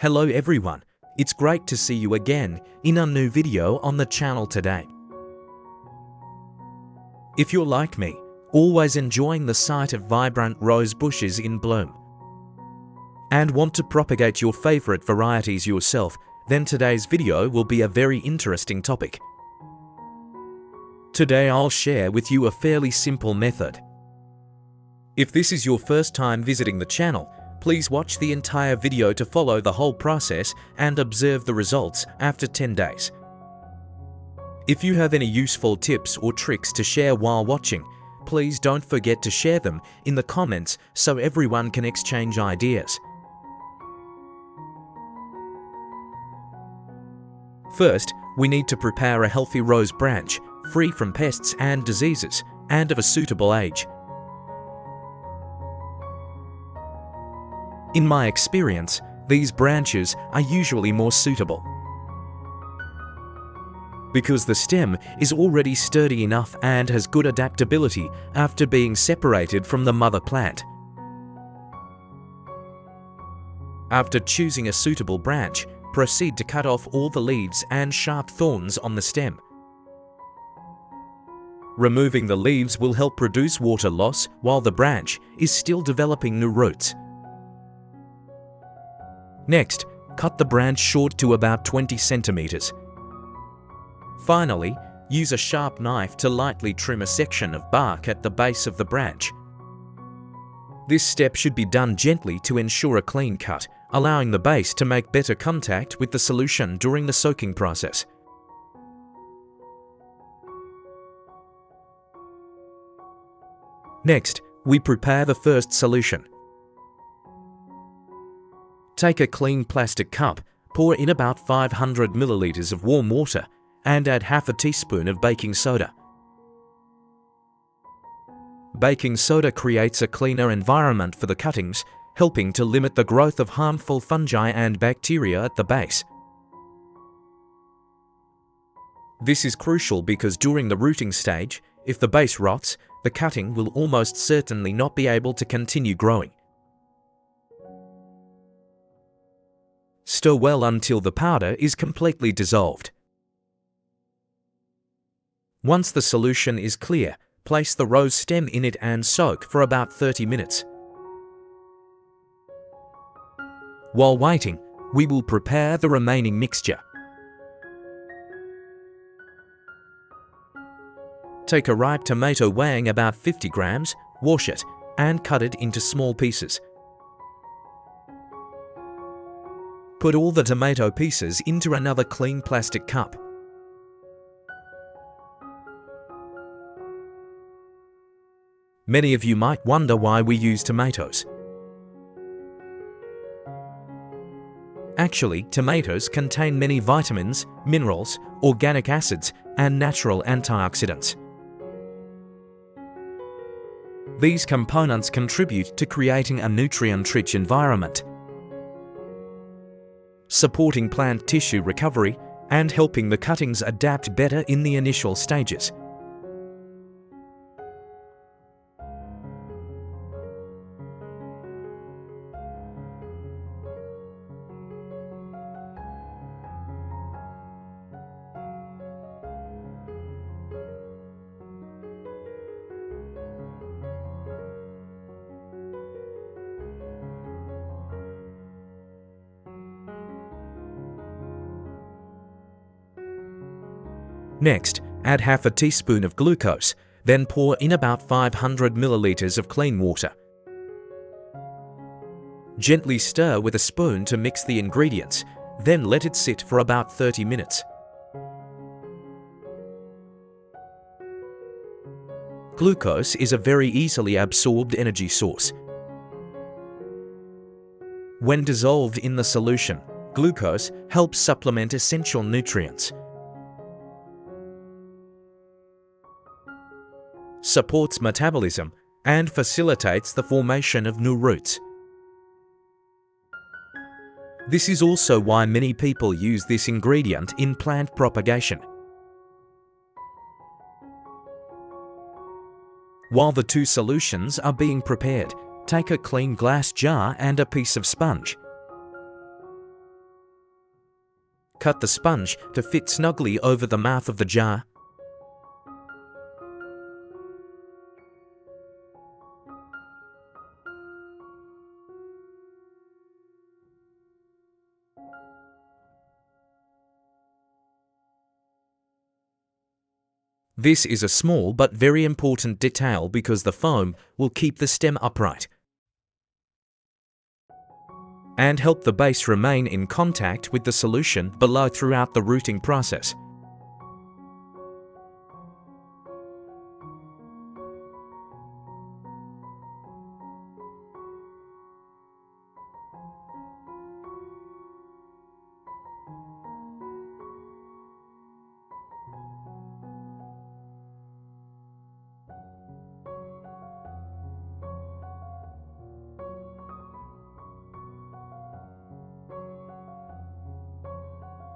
Hello everyone, it's great to see you again in a new video on the channel today. If you're like me, always enjoying the sight of vibrant rose bushes in bloom, and want to propagate your favorite varieties yourself, then today's video will be a very interesting topic. Today I'll share with you a fairly simple method. If this is your first time visiting the channel, please watch the entire video to follow the whole process and observe the results after 10 days. If you have any useful tips or tricks to share while watching, please don't forget to share them in the comments so everyone can exchange ideas. First, we need to prepare a healthy rose branch, free from pests and diseases, and of a suitable age. In my experience, these branches are usually more suitable because the stem is already sturdy enough and has good adaptability after being separated from the mother plant. After choosing a suitable branch, proceed to cut off all the leaves and sharp thorns on the stem. Removing the leaves will help reduce water loss while the branch is still developing new roots. Next, cut the branch short to about 20 centimeters. Finally, use a sharp knife to lightly trim a section of bark at the base of the branch. This step should be done gently to ensure a clean cut, allowing the base to make better contact with the solution during the soaking process. Next, we prepare the first solution. Take a clean plastic cup, pour in about 500 milliliters of warm water, and add half a teaspoon of baking soda. Baking soda creates a cleaner environment for the cuttings, helping to limit the growth of harmful fungi and bacteria at the base. This is crucial because during the rooting stage, if the base rots, the cutting will almost certainly not be able to continue growing. Stir well until the powder is completely dissolved. Once the solution is clear, place the rose stem in it and soak for about 30 minutes. While waiting, we will prepare the remaining mixture. Take a ripe tomato weighing about 50 grams, wash it, and cut it into small pieces. Put all the tomato pieces into another clean plastic cup. Many of you might wonder why we use tomatoes. Actually, tomatoes contain many vitamins, minerals, organic acids, and natural antioxidants. These components contribute to creating a nutrient-rich environment, supporting plant tissue recovery and helping the cuttings adapt better in the initial stages. Next, add half a teaspoon of glucose, then pour in about 500 milliliters of clean water. Gently stir with a spoon to mix the ingredients, then let it sit for about 30 minutes. Glucose is a very easily absorbed energy source. When dissolved in the solution, glucose helps supplement essential nutrients, supports metabolism, and facilitates the formation of new roots. This is also why many people use this ingredient in plant propagation. While the two solutions are being prepared, take a clean glass jar and a piece of sponge. cut the sponge to fit snugly over the mouth of the jar. This is a small but very important detail because the foam will keep the stem upright and help the base remain in contact with the solution below throughout the rooting process.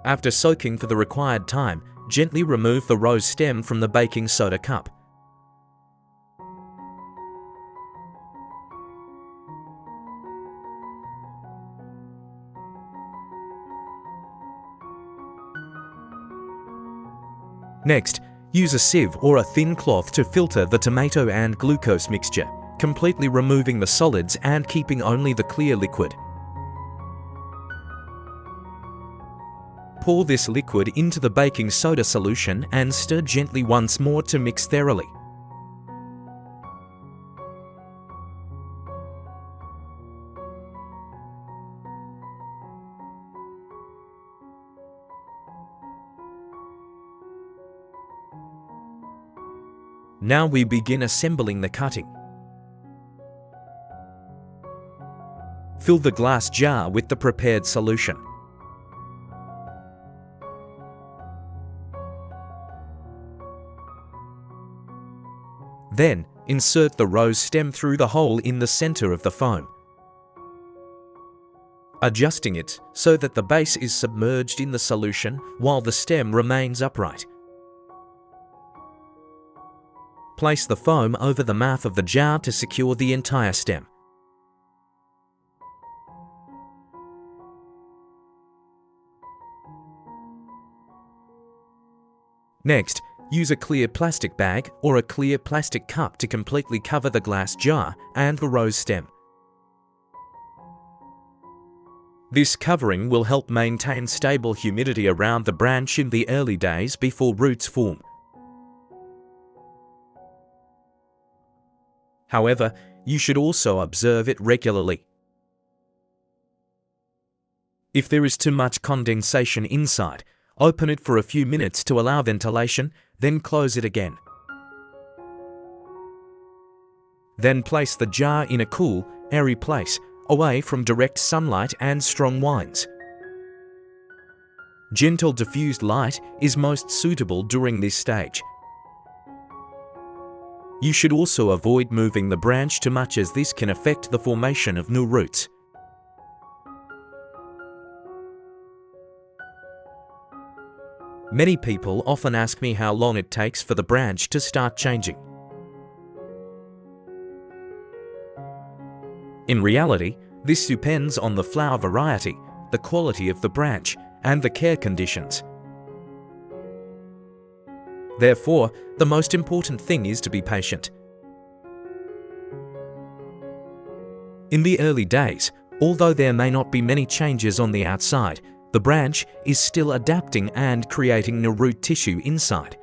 After soaking for the required time, gently remove the rose stem from the baking soda cup. Next, use a sieve or a thin cloth to filter the tomato and glucose mixture, completely removing the solids and keeping only the clear liquid. Pour this liquid into the baking soda solution and stir gently once more to mix thoroughly. Now we begin assembling the cutting. Fill the glass jar with the prepared solution. Then, insert the rose stem through the hole in the center of the foam, adjusting it so that the base is submerged in the solution while the stem remains upright. Place the foam over the mouth of the jar to secure the entire stem. Next, use a clear plastic bag or a clear plastic cup to completely cover the glass jar and the rose stem. This covering will help maintain stable humidity around the branch in the early days before roots form. However, you should also observe it regularly. If there is too much condensation inside, open it for a few minutes to allow ventilation, then close it again. Then place the jar in a cool, airy place, away from direct sunlight and strong winds. Gentle diffused light is most suitable during this stage. You should also avoid moving the branch too much as this can affect the formation of new roots. Many people often ask me how long it takes for the branch to start changing. In reality, this depends on the flower variety, the quality of the branch, and the care conditions. Therefore, the most important thing is to be patient. In the early days, although there may not be many changes on the outside, the branch is still adapting and creating new root tissue inside.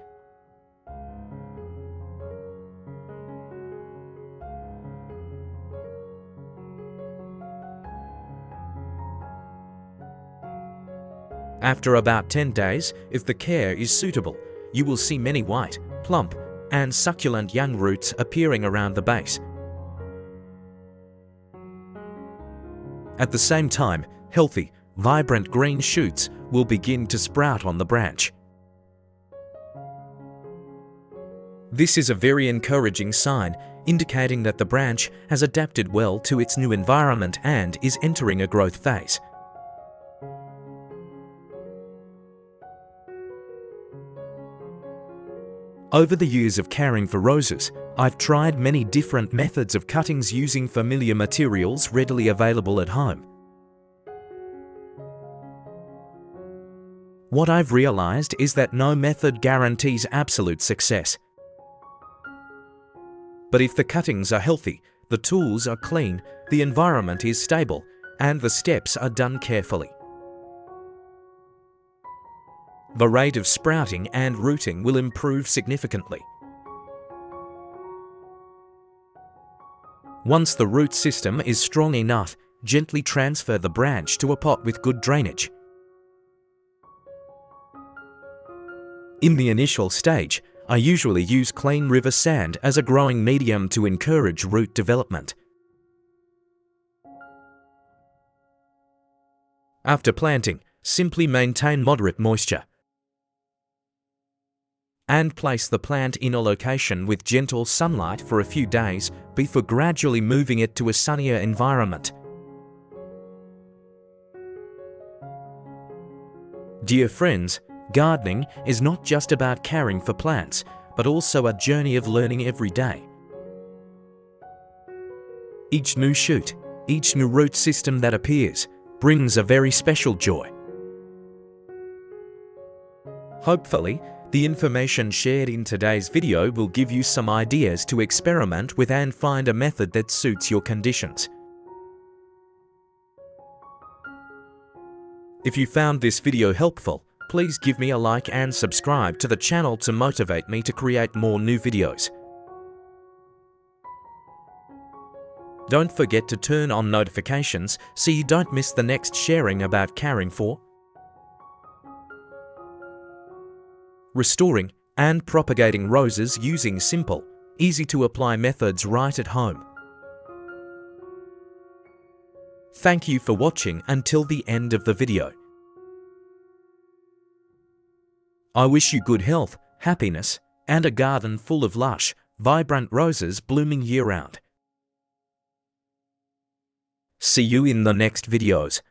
After about 10 days, if the care is suitable, you will see many white, plump, and succulent young roots appearing around the base. At the same time, healthy, vibrant green shoots will begin to sprout on the branch. This is a very encouraging sign, indicating that the branch has adapted well to its new environment and is entering a growth phase. Over the years of caring for roses, I've tried many different methods of cuttings using familiar materials readily available at home. What I've realized is that no method guarantees absolute success. But if the cuttings are healthy, the tools are clean, the environment is stable, and the steps are done carefully, the rate of sprouting and rooting will improve significantly. Once the root system is strong enough, gently transfer the branch to a pot with good drainage. In the initial stage, I usually use clean river sand as a growing medium to encourage root development. After planting, simply maintain moderate moisture and place the plant in a location with gentle sunlight for a few days before gradually moving it to a sunnier environment. Dear friends, gardening is not just about caring for plants, but also a journey of learning every day. Each new shoot, each new root system that appears, brings a very special joy. Hopefully, the information shared in today's video will give you some ideas to experiment with and find a method that suits your conditions. If you found this video helpful, please give me a like and subscribe to the channel to motivate me to create more new videos. Don't forget to turn on notifications so you don't miss the next sharing about caring for, restoring and propagating roses using simple, easy-to-apply methods right at home. Thank you for watching until the end of the video. I wish you good health, happiness, and a garden full of lush, vibrant roses blooming year-round. See you in the next videos.